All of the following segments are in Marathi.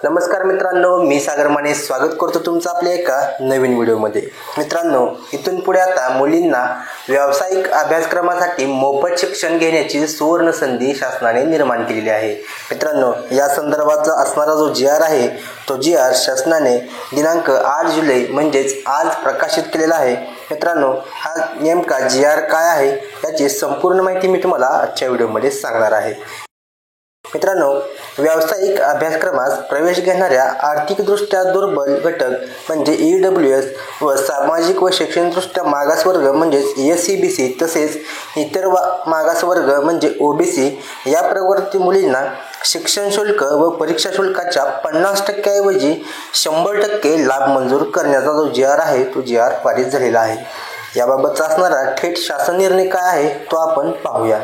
नमस्कार मित्रांनो, मी सागर माने स्वागत करतो तुमचं आपल्या एका नवीन व्हिडिओमध्ये। मित्रांनो, इथून पुढे आता मुलींना व्यावसायिक अभ्यासक्रमासाठी मोफत शिक्षण घेण्याची सुवर्ण संधी शासनाने निर्माण केलेली आहे। मित्रांनो, या संदर्भाचा असणारा जो GR आहे तो GR शासनाने दिनांक 8 जुलै म्हणजेच आज प्रकाशित केलेला आहे। मित्रांनो, हा नेमका GR काय आहे याची संपूर्ण माहिती मी तुम्हाला आजच्या व्हिडिओमध्ये सांगणार आहे। मित्रांनो, व्यावसायिक अभ्यासक्रमास प्रवेश घेणाऱ्या आर्थिकदृष्ट्या दुर्बल घटक म्हणजे EWS व सामाजिक व शैक्षणिकदृष्ट्या मागास वर्ग म्हणजे SCBC तसेच इतर मागास वर्ग म्हणजे OBC या प्रवर्ती मुलींना शिक्षण शुल्क व परीक्षा शुल्काच्या 50% ऐवजी 100% लाभ मंजूर करण्याचा जो GR आहे तो GR पारित झालेला आहे। याबाबतचा असणारा थेट शासन निर्णय काय आहे तो आपण पाहूया।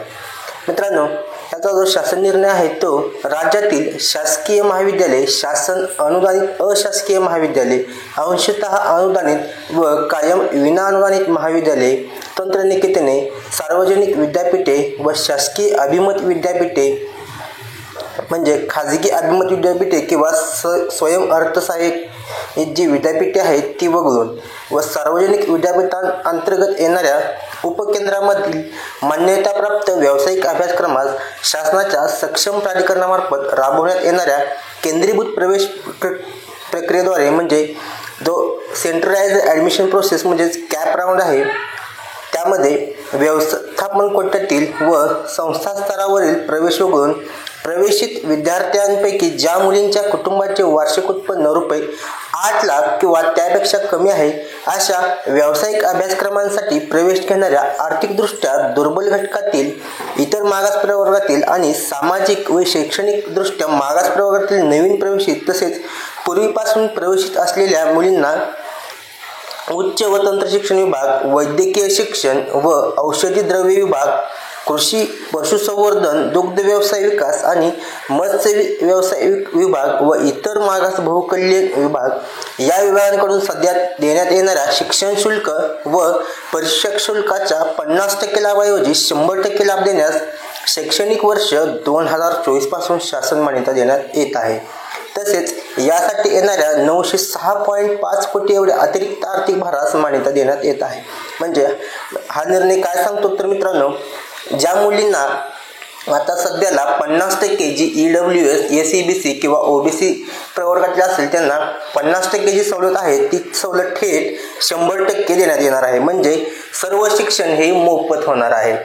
मित्रांनो, याचा जो शासन निर्णय आहे तो राज्यातील शासकीय महाविद्यालय, शासन अनुदानित अशासकीय महाविद्यालय, अंशतः अनुदानित व कायम विनाअनुदानित महाविद्यालय, तंत्रनिकेतने, सार्वजनिक विद्यापीठे व शासकीय अभिमत विद्यापीठे म्हणजे खाजगी अभिमत विद्यापीठे किंवा स्वयं अर्थसहाय्यित जी विद्यापीठे आहेत ती वगळून व सार्वजनिक विद्यापीठांतर्गत येणाऱ्या उपकेंद्रामधील मान्यताप्राप्त व्यावसायिक अभ्यासक्रमास शासनाच्या सक्षम प्राधिकरणामार्फत राबवण्यात येणाऱ्या केंद्रीभूत प्रवेश प्रक्रियेद्वारे म्हणजे जो सेंट्रलाइज्ड ॲडमिशन प्रोसेस म्हणजेच कॅप राऊंड आहे त्यामध्ये व्यवस्थापन कोट्यातील व संस्था स्तरावरील प्रवेश वगळून प्रवेशित विद्यार्थ्यांपैकी ज्या मुलींच्या कुटुंबाचे वार्षिक उत्पन्न रुपये 8 लाख किंवा त्यापेक्षा कमी आहे अशा व्यावसायिक अभ्यासक्रमांसाठी प्रवेश घेणाऱ्या आर्थिकदृष्ट्या दुर्बल घटकातील, इतर मागास प्रवर्गातील आणि सामाजिक व शैक्षणिकदृष्ट्या मागास प्रवर्गातील नवीन प्रवेशित तसेच पूर्वीपासून प्रवेशित असलेल्या मुलींना उच्च व तंत्रशिक्षण विभाग, वैद्यकीय शिक्षण व औषधी द्रव्य विभाग, कृषी पशुसंवर्धन, दुग्ध व्यवसाय विकास आणि मत्स्य व्यवसाय विभाग व इतर मागास बहुकल्यण विभाग या विभागांकडून सध्या देण्यात येणाऱ्या शिक्षण शुल्क व परीक्षा शुल्काच्या 50% लाभाऐवजी 100% लाभ देण्यास शैक्षणिक वर्ष 2024 पासून शासन मान्यता देण्यात येत आहे। तसेच यासाठी येणाऱ्या 906.5 कोटी एवढ्या अतिरिक्त आर्थिक भारास मान्यता देण्यात येत आहे। म्हणजे हा निर्णय काय सांगतो तर मित्रांनो, ज्या मुलींना आता सध्याला 50% जी EWS, SCBC किंवा OBC प्रवर्गातले असेल त्यांना 50% जी सवलत आहे ती सवलत थेट 100% देण्यात येणार आहे। म्हणजे सर्व शिक्षण हे मोफत होणार आहे।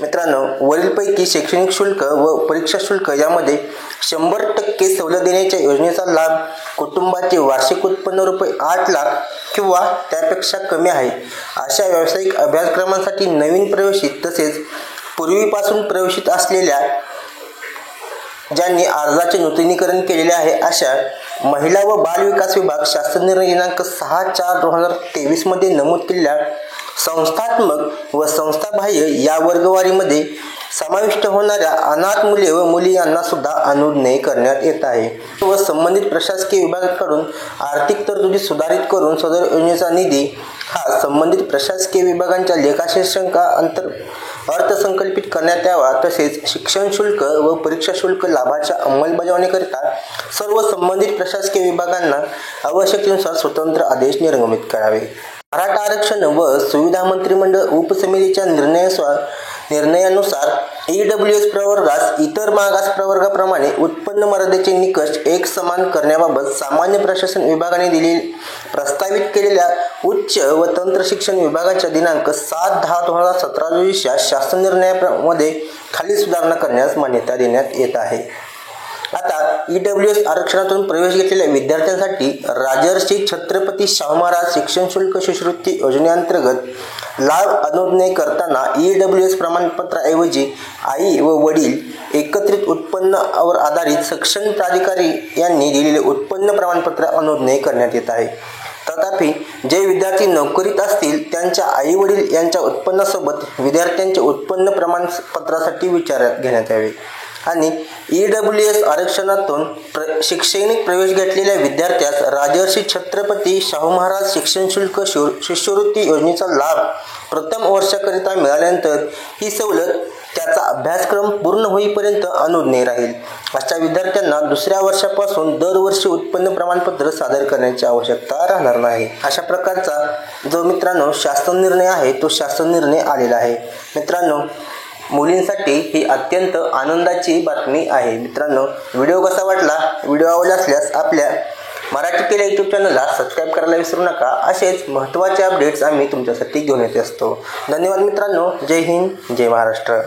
मित्रांनो, वरीलपैकी शैक्षणिक शुल्क व परीक्षा शुल्क यामध्ये 100% सवलत देण्याच्या योजनेचा लाभ कुटुंबाचे वार्षिक उत्पन्न रुपये 8 लाख किंवा त्यापेक्षा कमी आहे अशा व्यावसायिक अभ्यासक्रमांसाठी नवीन प्रवेशित तसेच पूर्वीपासून प्रवेशित असलेल्या ज्यांनी अर्जाचे नूतनीकरण केलेले आहे अशा महिला व बाल विकास विभाग शासन निर्णय दिनांक 6/4/2023 मध्ये नमूद केलेल्या संस्थात्मक व संस्थाबाह्य या वर्गवारीमध्ये समाविष्ट होणाऱ्या अनाथ मुले व मुली यांना सुद्धा अनुज्ञेय करण्यात येत आहे व संबंधित प्रशासकीय विभागाकडून आर्थिक तरतुदी सुधारित करून सदर योजनेचा निधी हा संबंधित प्रशासकीय विभागांच्या लेखाशीर्षका अर्थसंकल्पित करण्यात यावा। तसेच शिक्षण शुल्क व परीक्षा शुल्क लाभाच्या अंमलबजावणीकरिता सर्व संबंधित प्रशासकीय विभागांना आवश्यकतेनुसार स्वतंत्र आदेश निर्गमित करावे। मराठा आरक्षण व सुविधा मंत्रिमंडळ उपसमितीच्या निर्णयानुसार EWS प्रवर्गास इतर मागास प्रवर्गाप्रमाणे उत्पन्न मर्यादेचे निकष एक समान करण्याबाबत सामान्य प्रशासन विभागाने प्रस्तावित केलेल्या उच्च व तंत्र शिक्षण विभागाच्या दिनांक 7/10/2017 रोजीच्या शासन निर्णयामध्ये खाली सुधारणा करण्यास मान्यता देण्यात येत आहे। आता EWS आरक्षणातून प्रवेश घेतलेल्या विद्यार्थ्यांसाठी राजर्षी छत्रपती शाहू महाराज शिक्षण शुल्क शिष्यवृत्ती योजनेअंतर्गत लाभ अनुज्ञेय करताना EWS प्रमाणपत्राऐवजी आई व वडील एकत्रित उत्पन्नावर आधारित सक्षम प्राधिकारी यांनी दिलेले उत्पन्न प्रमाणपत्र अनुज्ञेय करण्यात येत आहे। तथापि जे विद्यार्थी नोकरीत असतील त्यांच्या आई वडील यांच्या उत्पन्नासोबत विद्यार्थ्यांचे उत्पन्न प्रमाणपत्रासाठी विचारात घेण्यात यावे आणि EWS आरक्षणातून शैक्षणिक प्रवेश घेतलेल्या विद्यार्थ्यास राजर्षी छत्रपती शाहू महाराज शिक्षण शुल्क शिष्यवृत्ती योजनेचा लाभ प्रथम वर्षाकरिता मिळाल्यानंतर ही सवलत त्याचा अभ्यासक्रम पूर्ण होईपर्यंत अनुज्ञेय राहील. अशा विद्यार्थ्यांना दुसऱ्या वर्षापासून दरवर्षी उत्पन्न प्रमाणपत्र सादर करण्याची आवश्यकता राहणार नाही. अशा प्रकारचा जो मित्रांनो शासन निर्णय आहे तो शासन निर्णय आलेला आहे. मित्रांनो, मुलींसाठी ही अत्यंत आनंदाची बातमी आहे. मित्रांनो, व्हिडिओ कसा वाटला? व्हिडिओ आवडला असल्यास आपल्या मराठी केल्या यूट्यूब चॅनलला सबस्क्राईब करायला विसरू नका. असेच महत्त्वाचे अपडेट्स आम्ही तुमच्यासाठी घेऊन येत असतो. धन्यवाद मित्रांनो. जय हिंद, जय महाराष्ट्र.